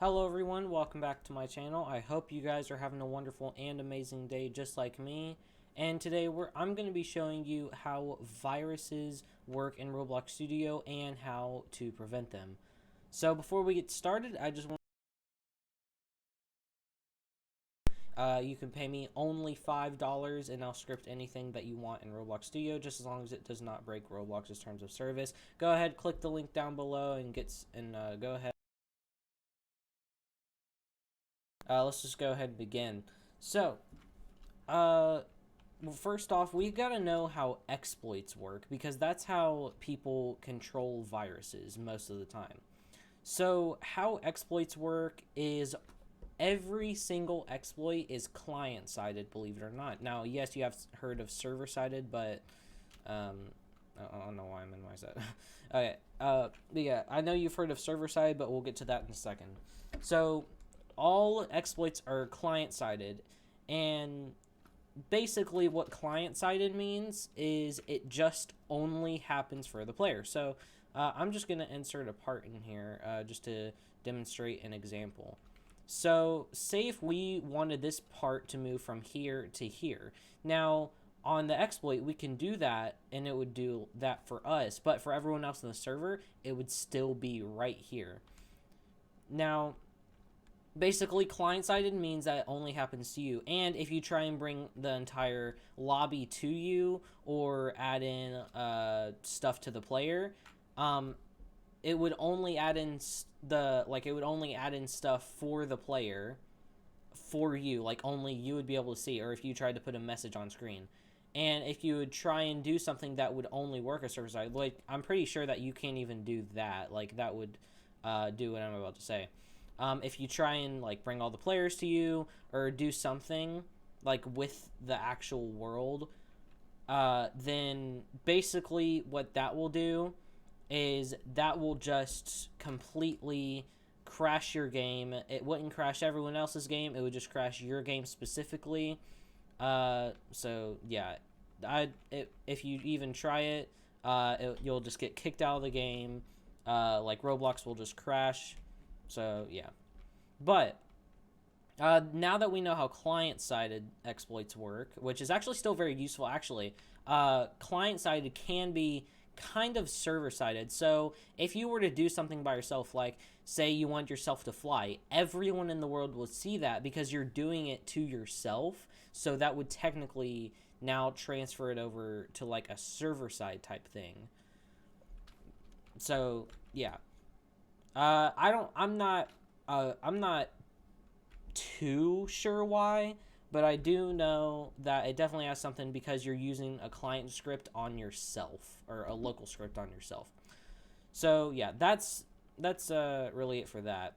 Hello everyone, welcome back to my channel. I hope you guys are having a wonderful and amazing day just like me. And today I'm going to be showing you how viruses work in Roblox Studio and how to prevent them. So before we get started, I just want you can pay me only $5 and I'll script anything that you want in Roblox Studio just as long as it does not break Roblox's terms of service. Go ahead, click the link down below and go ahead. Let's just go ahead and begin. So, well, first off, we gotta know how exploits work because that's how people control viruses most of the time. So, how exploits work is every single exploit is client-sided, believe it or not. Now, yes, you have heard of server-sided, but I don't know why I'm in my set. Okay, but yeah, I know you've heard of server-side, but we'll get to that in a second. So, all exploits are client-sided, and basically what client-sided means is it just only happens for the player. So I'm just going to insert a part in here just to demonstrate an example. So say if we wanted this part to move from here to here. Now, on the exploit, we can do that, and it would do that for us. But for everyone else in the server, it would still be right here. Now, basically, client-sided means that it only happens to you. And if you try and bring the entire lobby to you or add in stuff to the player, it would only add in stuff for the player for you, like only you would be able to see, or if you tried to put a message on screen. And if you would try and do something that would only work a server side, like I'm pretty sure that you can't even do that. Like that would do what I'm about to say. If you try and like bring all the players to you or do something like with the actual world, then basically what that will do is that will just completely crash your game. It wouldn't crash everyone else's game. It would just crash your game specifically. So yeah, if you even try it, you'll just get kicked out of the game. Like Roblox will just crash. So yeah, but now that we know how client-sided exploits work, which is actually still very useful, actually, client-sided can be kind of server-sided. So if you were to do something by yourself, like say you want yourself to fly, everyone in the world will see that because you're doing it to yourself. So that would technically now transfer it over to like a server-side type thing. So yeah, I'm not too sure why, but I do know that it definitely has something because you're using a client script on yourself or a local script on yourself. So yeah, that's really it for that.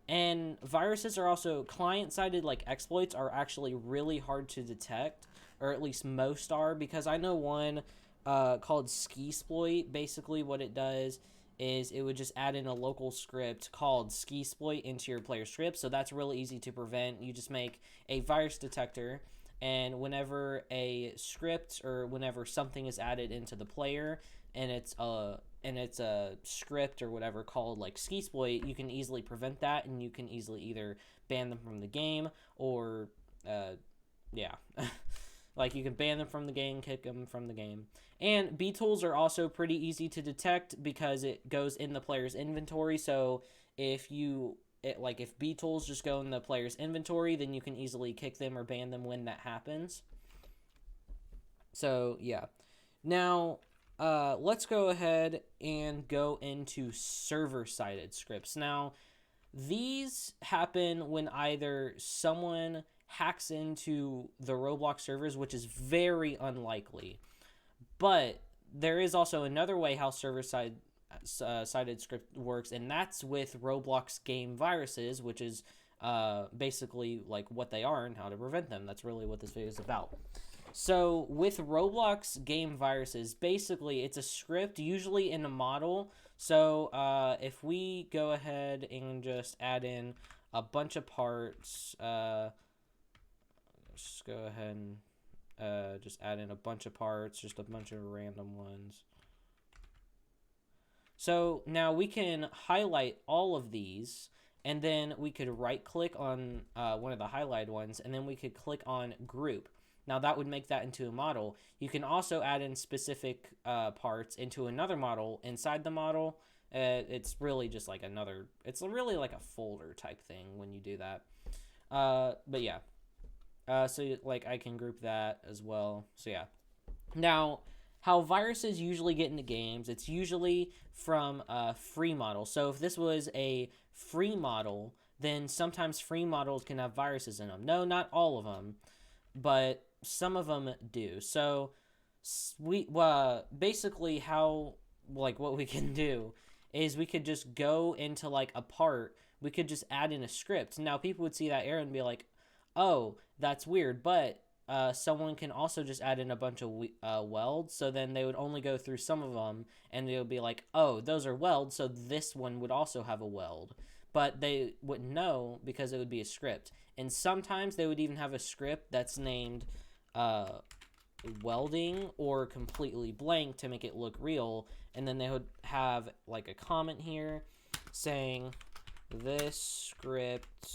And viruses are also client-sided, like exploits are actually really hard to detect, or at least most are, because I know one called Skisploit. Basically what it does is it would just add in a local script called Skisploit into your player script. So that's really easy to prevent. You just make a virus detector, and whenever a script or whenever something is added into the player and it's a script or whatever called like Skisploit, you can easily prevent that, and you can easily either ban them from the game or yeah. Like you can ban them from the game, kick them from the game. And B tools are also pretty easy to detect because it goes in the player's inventory. So if if B tools just go in the player's inventory, then you can easily kick them or ban them when that happens. So yeah. Now let's go ahead and go into server-sided scripts. Now these happen when either someone hacks into the Roblox servers, which is very unlikely. But there is also another way how server-sided script works, and that's with Roblox game viruses, which is basically like what they are and how to prevent them. That's really what this video is about. So with Roblox game viruses, basically it's a script, usually in a model. So if we go ahead and just add in a bunch of parts, just go ahead and just add in a bunch of parts, just a bunch of random ones. So now we can highlight all of these, and then we could right click on one of the highlighted ones, and then we could click on group. Now that would make that into a model. You can also add in specific parts into another model inside the model. It's really just like it's really like a folder type thing when you do that. But yeah. So like I can group that as well. So yeah. Now, how viruses usually get into games, it's usually from a free model. So if this was a free model, then sometimes free models can have viruses in them. No, not all of them, but some of them do. So we basically how like what we can do is we could just go into like a part. We could just add in a script. Now people would see that error and be like, "Oh, that's weird," but someone can also just add in a bunch of welds, so then they would only go through some of them, and they would be like, oh, those are welds, so this one would also have a weld. But they wouldn't know because it would be a script. And sometimes they would even have a script that's named welding or completely blank to make it look real, and then they would have like a comment here saying, this script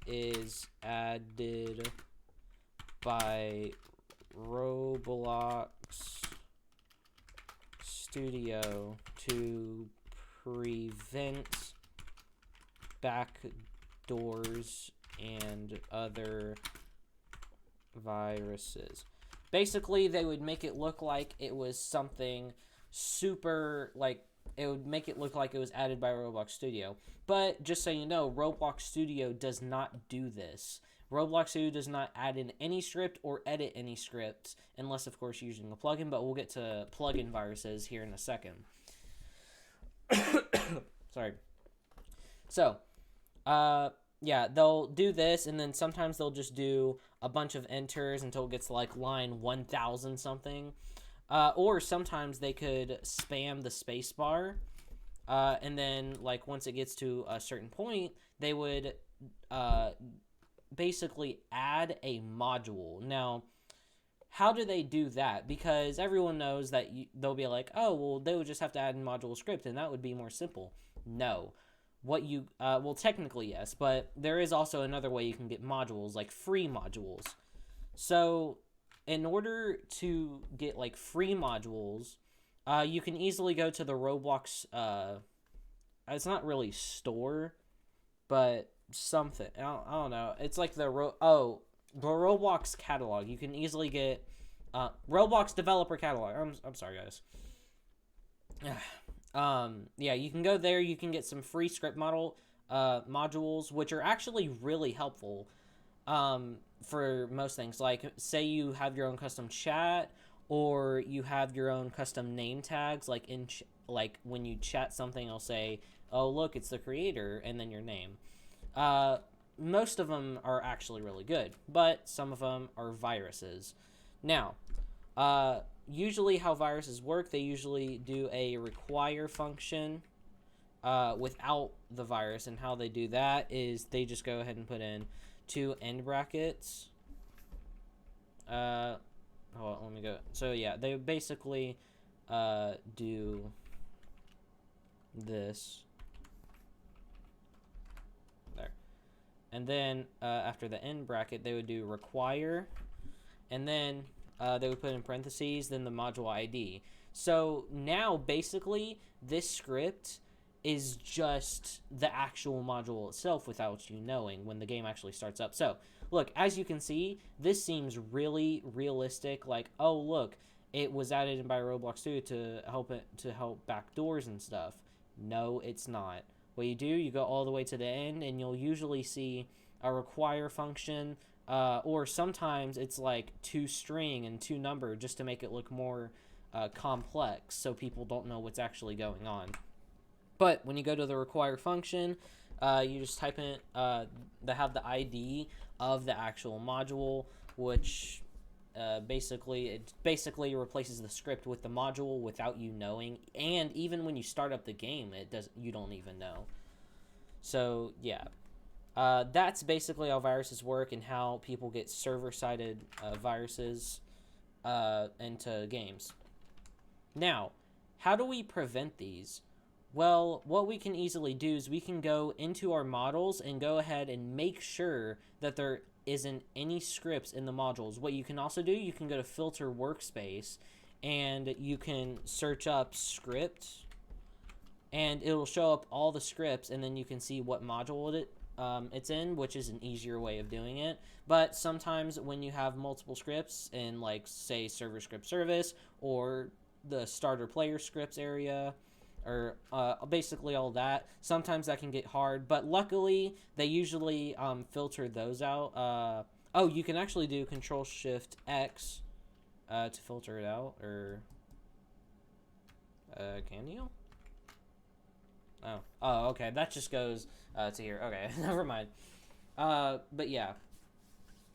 is added by Roblox Studio to prevent backdoors and other viruses. Basically, they would make it look like it was something super, like, it would make it look like it was added by Roblox Studio. But just so you know, Roblox Studio does not do this. Roblox Studio does not add in any script or edit any scripts, unless, of course, you're using a plugin, but we'll get to plugin viruses here in a second. Sorry. So, yeah, they'll do this, and then sometimes they'll just do a bunch of enters until it gets to, like, line 1000 something. Or sometimes they could spam the space bar, and then, like, once it gets to a certain point, they would, basically add a module. Now, how do they do that? Because everyone knows that they'll be like, oh, well, they would just have to add in module script, and that would be more simple. No. What you, well, technically, yes, but there is also another way you can get modules, like free modules. So, in order to get, like, free modules, you can easily go to the Roblox, it's not really store, but something. I don't know. It's like the Roblox catalog. You can easily get Roblox developer catalog. I'm sorry, guys. Yeah, you can go there. You can get some free script modules, which are actually really helpful for most things. Like, say you have your own custom chat, or you have your own custom name tags. Like like when you chat something, it'll say, "Oh, look, it's the creator," and then your name. Most of them are actually really good, but some of them are viruses. Now, usually how viruses work, they usually do a require function without the virus, and how they do that is they just go ahead and put in 2 end brackets. Hold on, let me go. So yeah, they basically do this. And then after the end bracket, they would do require, and then they would put in parentheses, then the module ID. So now basically this script is just the actual module itself without you knowing when the game actually starts up. So look, as you can see, this seems really realistic. Like, oh look, it was added in by Roblox Studio to help backdoors and stuff. No, it's not. What you do, you go all the way to the end, and you'll usually see a require function, or sometimes it's like 2 string and 2 number, just to make it look more complex, so people don't know what's actually going on. But when you go to the require function, you just type in they have the ID of the actual module, which basically replaces the script with the module without you knowing, and even when you start up the game, you don't even know. So yeah, that's basically how viruses work and how people get server-sided viruses into games. Now, how do we prevent these? Well, what we can easily do is we can go into our models and go ahead and make sure that there isn't any scripts in the modules. What you can also do, you can go to filter workspace and you can search up script, and it'll show up all the scripts, and then you can see what module it's in, which is an easier way of doing it. But sometimes when you have multiple scripts in, like, say, server script service or the starter player scripts area, or basically all that, sometimes that can get hard. But luckily, they usually filter those out. Oh, you can actually do Control-Shift-X to filter it out, or can you? Oh, okay. That just goes to here. Okay, never mind. But yeah,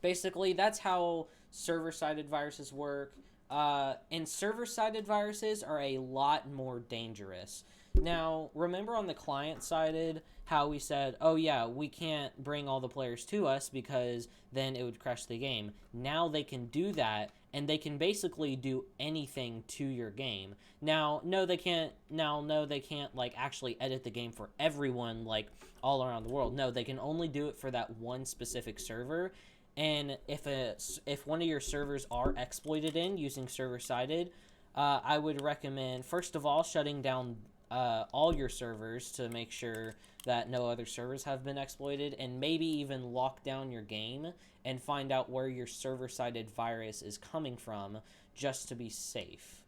basically that's how server-sided viruses work. And server-sided viruses are a lot more dangerous. Now, remember on the client-sided how we said, oh yeah, we can't bring all the players to us because then it would crash the game. Now they can do that, and they can basically do anything to your game. Now, no, they can't. Now, no, they can't like actually edit the game for everyone, like all around the world. No, they can only do it for that one specific server. And if one of your servers are exploited in using server-sided, I would recommend, first of all, shutting down all your servers to make sure that no other servers have been exploited, and maybe even lock down your game and find out where your server-sided virus is coming from, just to be safe.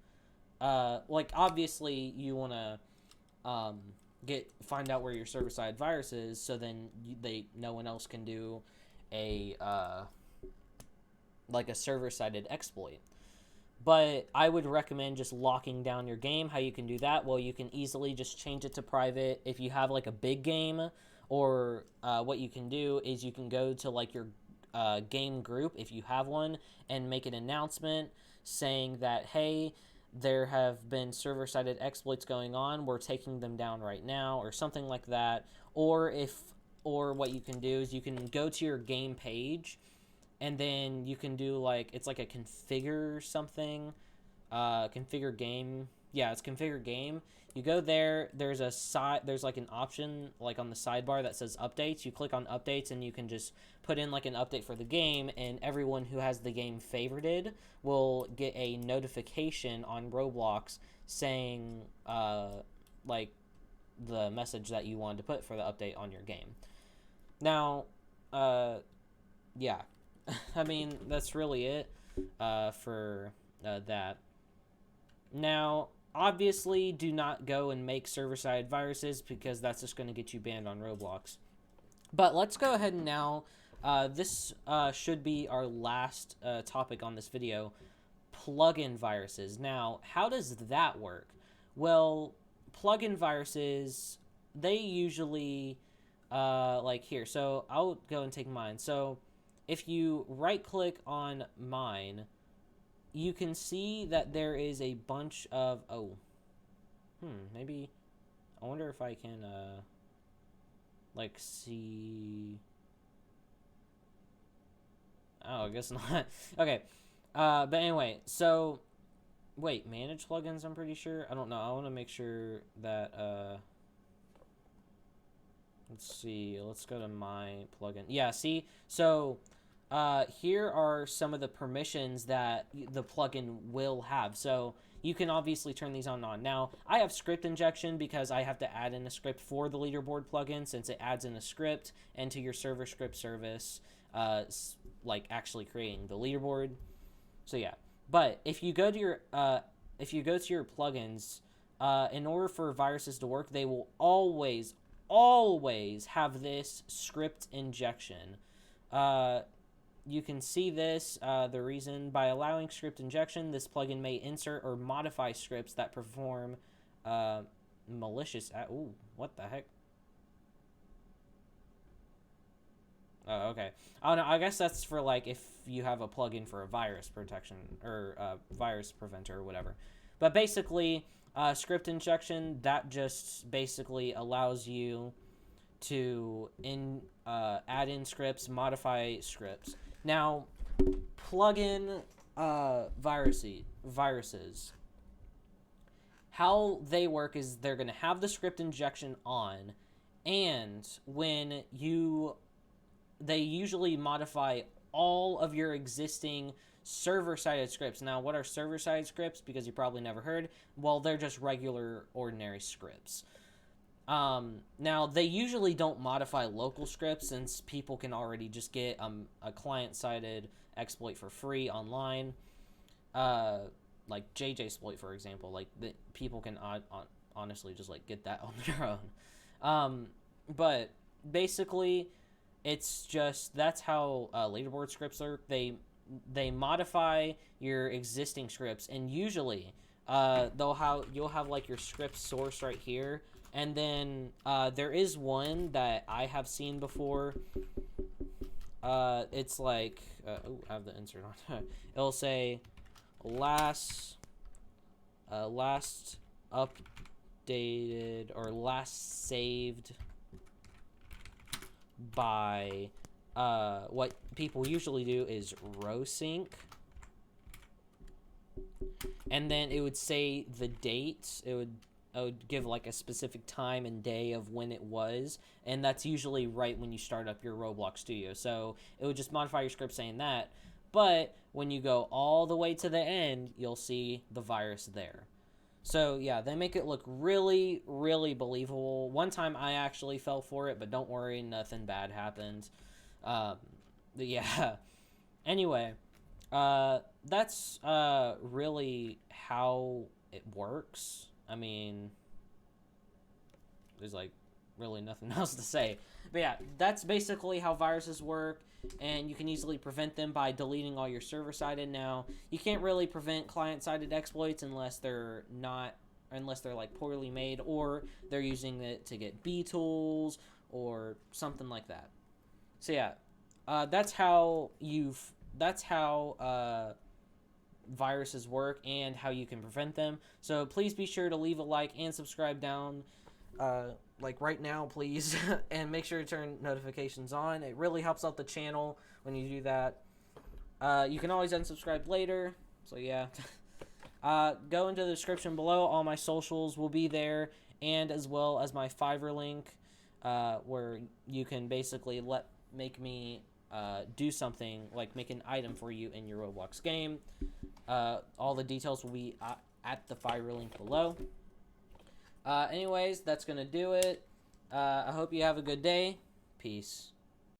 Like, obviously, you want to find out where your server-side virus is, so then no one else can do a like a server-sided exploit. But I would recommend just locking down your game. How you can do that? Well, you can easily just change it to private. If you have like a big game, or what you can do is you can go to like your game group, if you have one, and make an announcement saying that, hey, there have been server-sided exploits going on. We're taking them down right now, or something like that. Or what you can do is you can go to your game page, and then you can do like, it's like a configure something, configure game. Yeah, it's configure game. You go there. There's like an option like on the sidebar that says updates. You click on updates, and you can just put in like an update for the game, and everyone who has the game favorited will get a notification on Roblox saying like the message that you wanted to put for the update on your game. Now, yeah. I mean, that's really it for that. Now, obviously, do not go and make server-side viruses, because that's just going to get you banned on Roblox. But let's go ahead and now, this should be our last topic on this video, plugin viruses. Now, how does that work? Well, plugin viruses, they usually, like here. So I'll go and take mine. So if you right-click on mine, you can see that there is a bunch of... maybe... I wonder if I can, like, see... Oh, I guess not. Okay. But anyway, so... Wait, manage plugins, I'm pretty sure? I don't know. I want to make sure that, let's see. Let's go to my plugin. Yeah, see? So... here are some of the permissions that the plugin will have. So you can obviously turn these on and on. Now, I have script injection because I have to add in a script for the leaderboard plugin, since it adds in a script into your server script service, like actually creating the leaderboard. So yeah. But if you go to your plugins, in order for viruses to work, they will always have this script injection. You can see this, the reason: by allowing script injection, this plugin may insert or modify scripts that perform malicious... ooh, what the heck? Oh, okay. Oh, no, I guess that's for, like, if you have a plugin for a virus protection, or virus preventer or whatever. But basically, script injection, that just basically allows you to add in scripts, modify scripts. Now, plugin viruses. how they work is they're going to have the script injection on, and they usually modify all of your existing server-sided scripts. Now, what are server-sided scripts? Because you probably never heard. Well, they're just regular, ordinary scripts. Now, they usually don't modify local scripts, since people can already just get a client-sided exploit for free online. Like JJsploit, for example. Like, people can honestly just like get that on their own. But basically, it's just that's how leaderboard scripts work. They modify your existing scripts, and usually you'll have like your script source right here, and then there is one that I have seen before. It's like I have the insert on. It'll say last updated or last saved by what people usually do is row sync, and then it would say the date. It would give like a specific time and day of when it was, and that's usually right when you start up your Roblox studio. So it would just modify your script saying that, but when you go all the way to the end, you'll see the virus there. So yeah, they make it look really, really believable. One time I actually fell for it, but don't worry, nothing bad happened. Yeah. Anyway, that's really how it works. I mean, there's like really nothing else to say. But yeah, that's basically how viruses work, and you can easily prevent them by deleting all your server-sided. Now, you can't really prevent client-sided exploits unless they're like poorly made, or they're using it to get B tools or something like that. So yeah, that's how viruses work and how you can prevent them. So please be sure to leave a like and subscribe down like right now, please. And make sure to turn notifications on. It really helps out the channel when you do that. You can always unsubscribe later, so yeah. Go into the description below. All my socials will be there, and as well as my Fiverr link, where you can basically make me do something, like make an item for you in your Roblox game. All the details will be at the Fiverr link below. Anyways, that's gonna do it. I hope you have a good day. Peace.